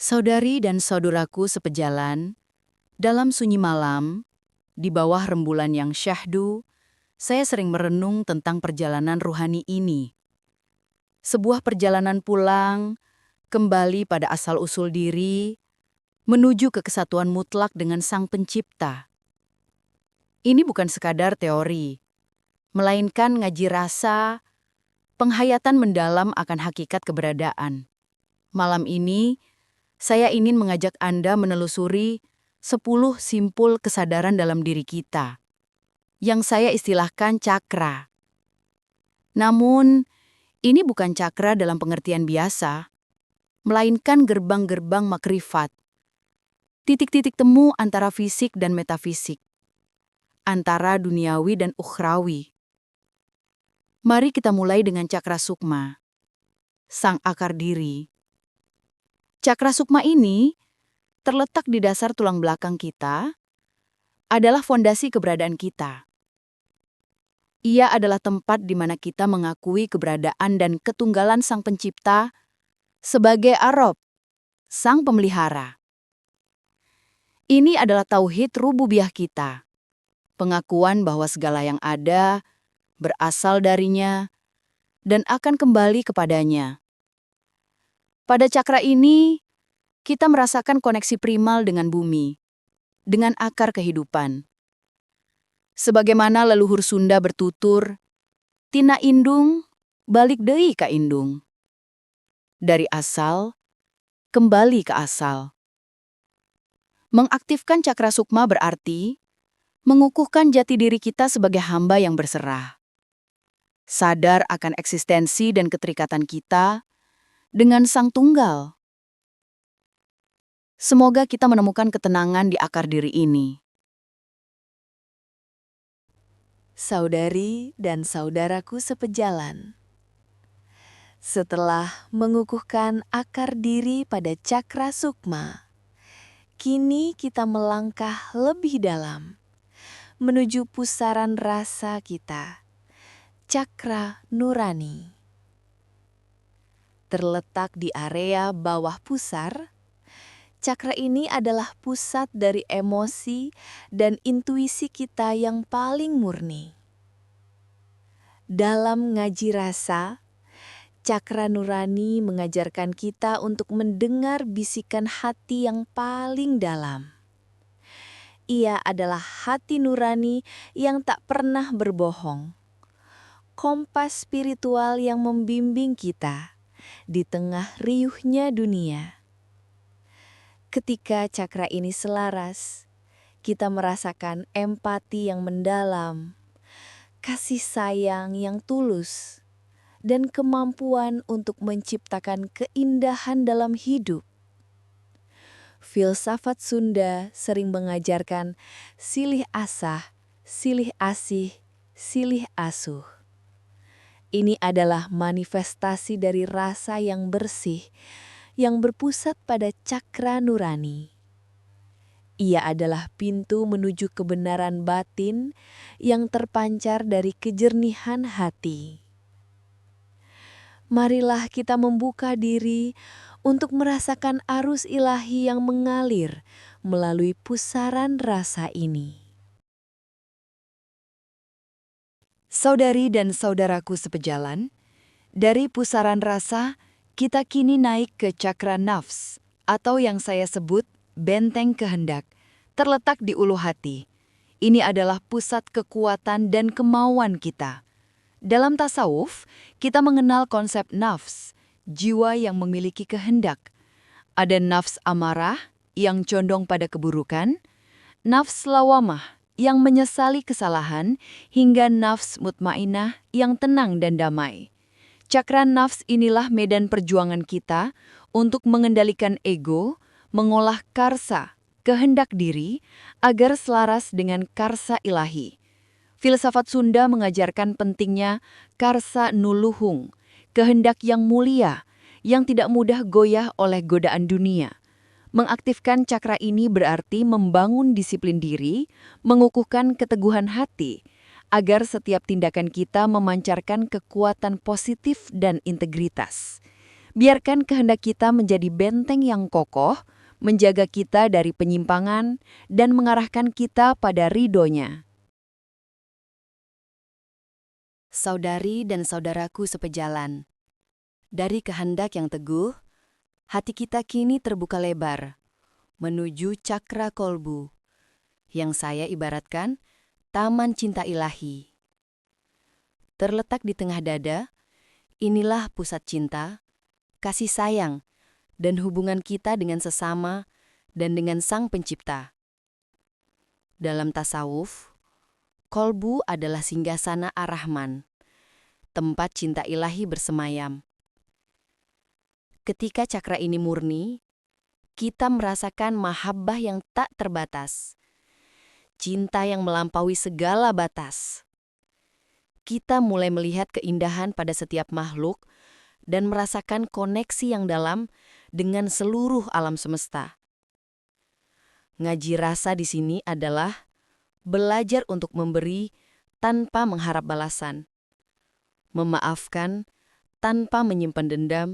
Saudari dan saudaraku sepejalan, dalam sunyi malam, di bawah rembulan yang syahdu, saya sering merenung tentang perjalanan ruhani ini. Sebuah perjalanan pulang, kembali pada asal-usul diri, menuju ke kesatuan mutlak dengan Sang Pencipta. Ini bukan sekadar teori, melainkan ngaji rasa, penghayatan mendalam akan hakikat keberadaan. Malam ini, saya ingin mengajak Anda menelusuri 10 simpul kesadaran dalam diri kita, yang saya istilahkan cakra. Namun, ini bukan cakra dalam pengertian biasa, melainkan gerbang-gerbang makrifat, titik-titik temu antara fisik dan metafisik, antara duniawi dan ukhrawi. Mari kita mulai dengan cakra sukma, sang akar diri. Cakra sukma ini terletak di dasar tulang belakang kita, adalah fondasi keberadaan kita. Ia adalah tempat di mana kita mengakui keberadaan dan ketunggalan Sang Pencipta sebagai Arab, Sang Pemelihara. Ini adalah tauhid rububiyah kita, pengakuan bahwa segala yang ada berasal darinya dan akan kembali kepadanya. Pada cakra ini, kita merasakan koneksi primal dengan bumi, dengan akar kehidupan. Sebagaimana leluhur Sunda bertutur, tina indung, balik deui ka indung. Dari asal, kembali ke asal. Mengaktifkan cakra sukma berarti mengukuhkan jati diri kita sebagai hamba yang berserah. Sadar akan eksistensi dan keterikatan kita dengan Sang Tunggal. Semoga kita menemukan ketenangan di akar diri ini. Saudari dan saudaraku sepejalan, setelah mengukuhkan akar diri pada cakra sukma, kini kita melangkah lebih dalam menuju pusaran rasa kita, cakra nurani. Terletak di area bawah pusar, cakra ini adalah pusat dari emosi dan intuisi kita yang paling murni. Dalam ngaji rasa, cakra nurani mengajarkan kita untuk mendengar bisikan hati yang paling dalam. Ia adalah hati nurani yang tak pernah berbohong. Kompas spiritual yang membimbing kita di tengah riuhnya dunia. Ketika cakra ini selaras, kita merasakan empati yang mendalam, kasih sayang yang tulus, dan kemampuan untuk menciptakan keindahan dalam hidup. Filsafat Sunda sering mengajarkan silih asah, silih asih, silih asuh. Ini adalah manifestasi dari rasa yang bersih, yang berpusat pada cakra nurani. Ia adalah pintu menuju kebenaran batin yang terpancar dari kejernihan hati. Marilah kita membuka diri untuk merasakan arus ilahi yang mengalir melalui pusaran rasa ini. Saudari dan saudaraku sepejalan, dari pusaran rasa, kita kini naik ke cakra nafs, atau yang saya sebut benteng kehendak, terletak di ulu hati. Ini adalah pusat kekuatan dan kemauan kita. Dalam tasawuf, kita mengenal konsep nafs, jiwa yang memiliki kehendak. Ada nafs amarah yang condong pada keburukan, nafs lawamah yang menyesali kesalahan, hingga nafs mutmainah yang tenang dan damai. Cakra nafs inilah medan perjuangan kita untuk mengendalikan ego, mengolah karsa, kehendak diri, agar selaras dengan karsa ilahi. Filsafat Sunda mengajarkan pentingnya karsa nuluhung, kehendak yang mulia, yang tidak mudah goyah oleh godaan dunia. Mengaktifkan cakra ini berarti membangun disiplin diri, mengukuhkan keteguhan hati, agar setiap tindakan kita memancarkan kekuatan positif dan integritas. Biarkan kehendak kita menjadi benteng yang kokoh, menjaga kita dari penyimpangan, dan mengarahkan kita pada ridho-Nya. Saudari dan saudaraku sepejalan, dari kehendak yang teguh, hati kita kini terbuka lebar, menuju cakra kolbu, yang saya ibaratkan taman cinta ilahi. Terletak di tengah dada, inilah pusat cinta, kasih sayang, dan hubungan kita dengan sesama dan dengan Sang Pencipta. Dalam tasawuf, kolbu adalah singgasana Ar-Rahman, tempat cinta ilahi bersemayam. Ketika cakra ini murni, kita merasakan mahabbah yang tak terbatas, cinta yang melampaui segala batas. Kita mulai melihat keindahan pada setiap makhluk dan merasakan koneksi yang dalam dengan seluruh alam semesta. Ngaji rasa di sini adalah belajar untuk memberi tanpa mengharap balasan, memaafkan tanpa menyimpan dendam,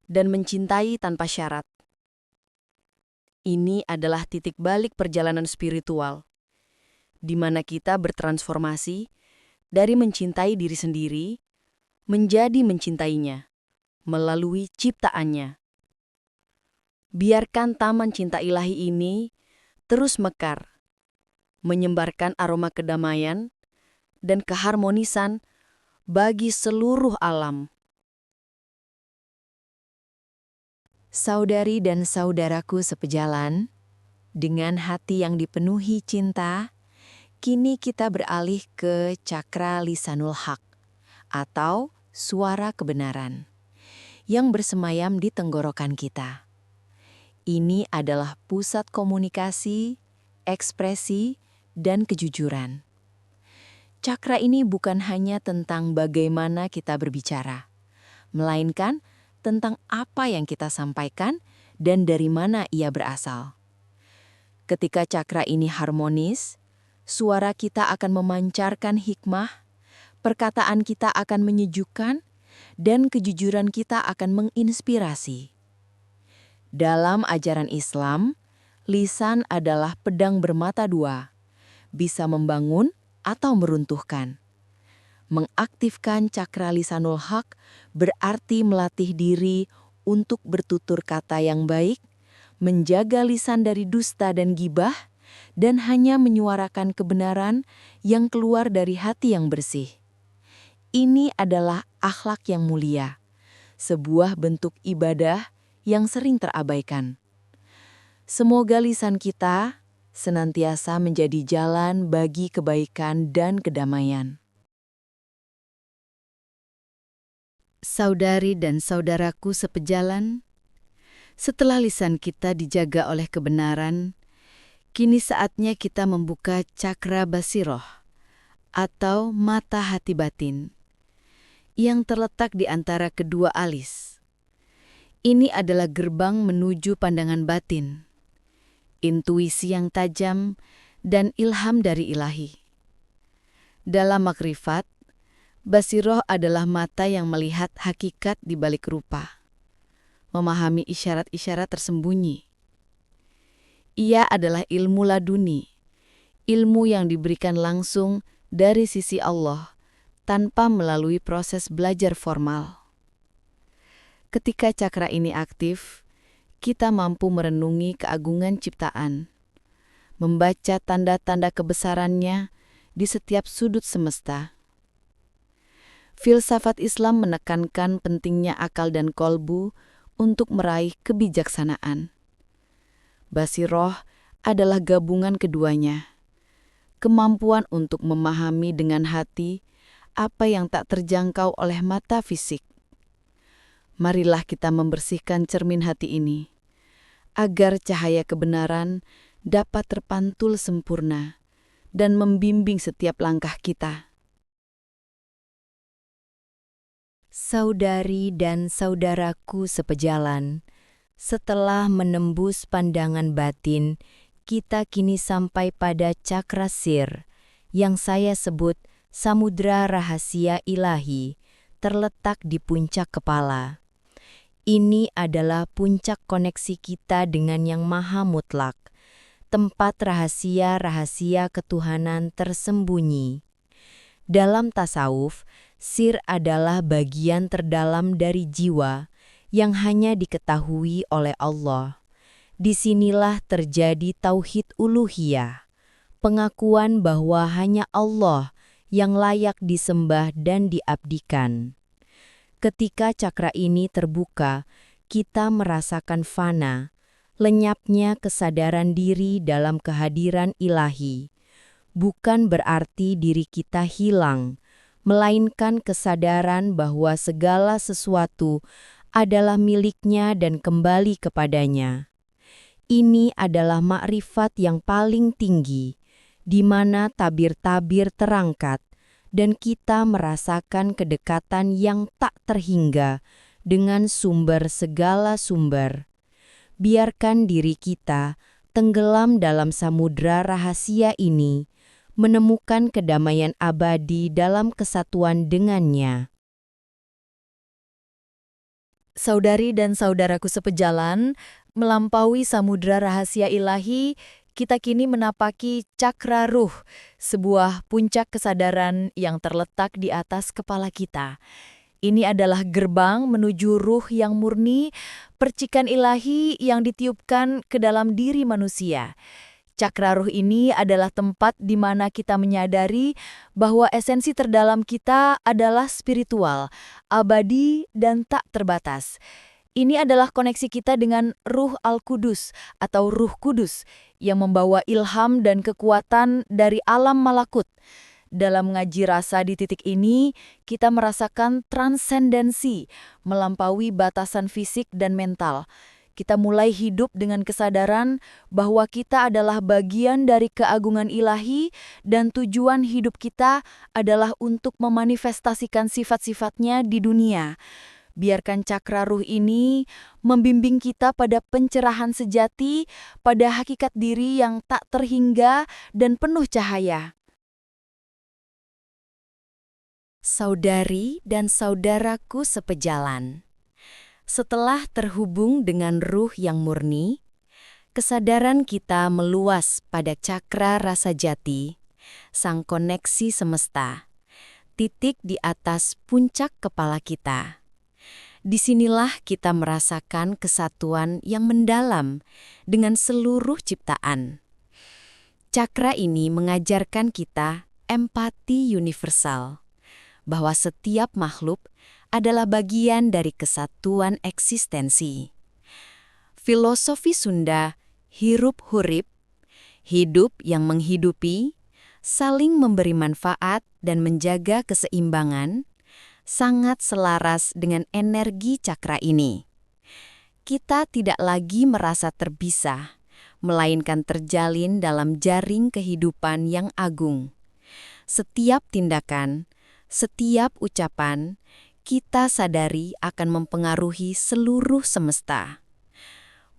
dan mencintai tanpa syarat. Ini adalah titik balik perjalanan spiritual, di mana kita bertransformasi dari mencintai diri sendiri menjadi mencintainya melalui ciptaannya. Biarkan taman cinta ilahi ini terus mekar, menyembarkan aroma kedamaian dan keharmonisan bagi seluruh alam. Saudari dan saudaraku sepejalan, dengan hati yang dipenuhi cinta, kini kita beralih ke cakra lisanul haq, atau suara kebenaran, yang bersemayam di tenggorokan kita. Ini adalah pusat komunikasi, ekspresi, dan kejujuran. Cakra ini bukan hanya tentang bagaimana kita berbicara, melainkan tentang apa yang kita sampaikan dan dari mana ia berasal. Ketika cakra ini harmonis, suara kita akan memancarkan hikmah, perkataan kita akan menyejukkan, dan kejujuran kita akan menginspirasi. Dalam ajaran Islam, lisan adalah pedang bermata dua, bisa membangun atau meruntuhkan. Mengaktifkan cakra lisanul haq berarti melatih diri untuk bertutur kata yang baik, menjaga lisan dari dusta dan gibah, dan hanya menyuarakan kebenaran yang keluar dari hati yang bersih. Ini adalah akhlak yang mulia, sebuah bentuk ibadah yang sering terabaikan. Semoga lisan kita senantiasa menjadi jalan bagi kebaikan dan kedamaian. Saudari dan saudaraku sepejalan, setelah lisan kita dijaga oleh kebenaran, kini saatnya kita membuka cakra basiroh atau mata hati batin yang terletak di antara kedua alis. Ini adalah gerbang menuju pandangan batin, intuisi yang tajam, dan ilham dari ilahi. Dalam makrifat, basiroh adalah mata yang melihat hakikat di balik rupa, memahami isyarat-isyarat tersembunyi. Ia adalah ilmu laduni, ilmu yang diberikan langsung dari sisi Allah tanpa melalui proses belajar formal. Ketika cakra ini aktif, kita mampu merenungi keagungan ciptaan, membaca tanda-tanda kebesarannya di setiap sudut semesta. Filsafat Islam menekankan pentingnya akal dan kolbu untuk meraih kebijaksanaan. Basiroh adalah gabungan keduanya, kemampuan untuk memahami dengan hati apa yang tak terjangkau oleh mata fisik. Marilah kita membersihkan cermin hati ini, agar cahaya kebenaran dapat terpantul sempurna dan membimbing setiap langkah kita. Saudari dan saudaraku sepejalan, setelah menembus pandangan batin, kita kini sampai pada cakra sir, yang saya sebut samudra rahasia ilahi, terletak di puncak kepala. Ini adalah puncak koneksi kita dengan Yang Maha Mutlak, tempat rahasia-rahasia ketuhanan tersembunyi. Dalam tasawuf, sir adalah bagian terdalam dari jiwa yang hanya diketahui oleh Allah. Disinilah terjadi tauhid uluhiyah, pengakuan bahwa hanya Allah yang layak disembah dan diabdikan. Ketika cakra ini terbuka, kita merasakan fana, lenyapnya kesadaran diri dalam kehadiran ilahi. Bukan berarti diri kita hilang, melainkan kesadaran bahwa segala sesuatu adalah miliknya dan kembali kepadanya. Ini adalah makrifat yang paling tinggi, di mana tabir-tabir terangkat, dan kita merasakan kedekatan yang tak terhingga dengan sumber segala sumber. Biarkan diri kita tenggelam dalam samudra rahasia ini, menemukan kedamaian abadi dalam kesatuan dengannya. Saudari dan saudaraku sepejalan, melampaui samudra rahasia ilahi, kita kini menapaki cakra ruh, sebuah puncak kesadaran yang terletak di atas kepala kita. Ini adalah gerbang menuju ruh yang murni, percikan ilahi yang ditiupkan ke dalam diri manusia. Cakra ruh ini adalah tempat di mana kita menyadari bahwa esensi terdalam kita adalah spiritual, abadi, dan tak terbatas. Ini adalah koneksi kita dengan Ruh Al-Qudus atau Ruh Kudus yang membawa ilham dan kekuatan dari alam malakut. Dalam ngaji rasa di titik ini, kita merasakan transendensi, melampaui batasan fisik dan mental. Kita mulai hidup dengan kesadaran bahwa kita adalah bagian dari keagungan ilahi dan tujuan hidup kita adalah untuk memanifestasikan sifat-sifatnya di dunia. Biarkan cakra ruh ini membimbing kita pada pencerahan sejati, pada hakikat diri yang tak terhingga dan penuh cahaya. Saudari dan saudaraku sepejalan, setelah terhubung dengan ruh yang murni, kesadaran kita meluas pada cakra rasa jati, sang koneksi semesta, titik di atas puncak kepala kita. Disinilah kita merasakan kesatuan yang mendalam dengan seluruh ciptaan. Cakra ini mengajarkan kita empati universal, bahwa setiap makhluk adalah bagian dari kesatuan eksistensi. Filosofi Sunda, hirup-hurip, hidup yang menghidupi, saling memberi manfaat dan menjaga keseimbangan, sangat selaras dengan energi cakra ini. Kita tidak lagi merasa terpisah, melainkan terjalin dalam jaring kehidupan yang agung. Setiap tindakan, setiap ucapan, kita sadari akan mempengaruhi seluruh semesta.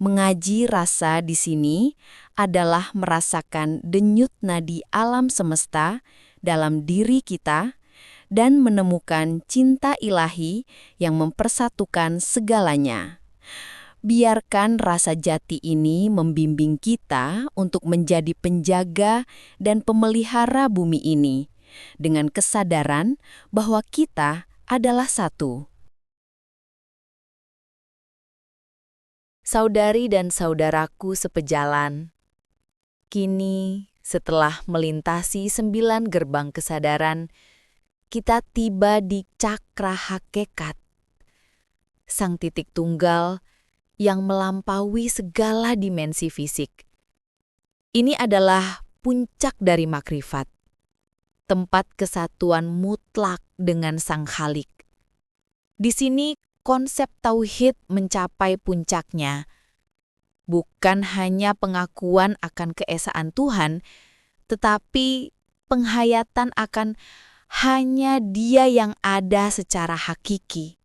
Mengaji rasa di sini adalah merasakan denyut nadi alam semesta dalam diri kita dan menemukan cinta ilahi yang mempersatukan segalanya. Biarkan rasa jati ini membimbing kita untuk menjadi penjaga dan pemelihara bumi ini, dengan kesadaran bahwa kita adalah satu. Saudari dan saudaraku sepejalan, kini setelah melintasi 9 gerbang kesadaran, kita tiba di cakra hakikat, sang titik tunggal yang melampaui segala dimensi fisik. Ini adalah puncak dari makrifat, tempat kesatuan mutlak dengan Sang Khalik. Di sini konsep tauhid mencapai puncaknya, bukan hanya pengakuan akan keesaan Tuhan, tetapi penghayatan akan hanya Dia yang ada secara hakiki.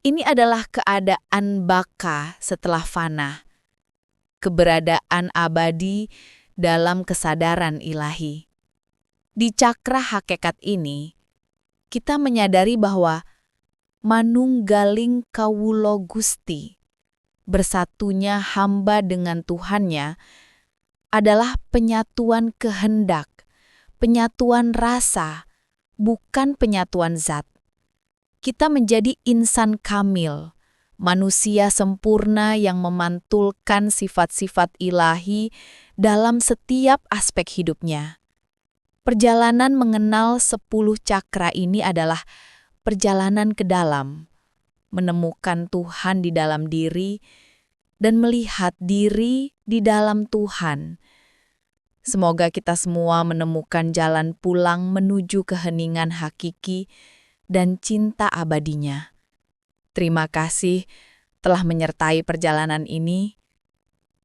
Ini adalah keadaan baka setelah fana, keberadaan abadi dalam kesadaran ilahi. Di cakra hakikat ini, kita menyadari bahwa manunggaling kawula Gusti. Bersatunya hamba dengan Tuhannya adalah penyatuan kehendak, penyatuan rasa, bukan penyatuan zat. Kita menjadi insan kamil, manusia sempurna yang memantulkan sifat-sifat ilahi dalam setiap aspek hidupnya. Perjalanan mengenal 10 cakra ini adalah perjalanan ke dalam, menemukan Tuhan di dalam diri, dan melihat diri di dalam Tuhan. Semoga kita semua menemukan jalan pulang menuju keheningan hakiki dan cinta abadinya. Terima kasih telah menyertai perjalanan ini.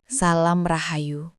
Salam Rahayu.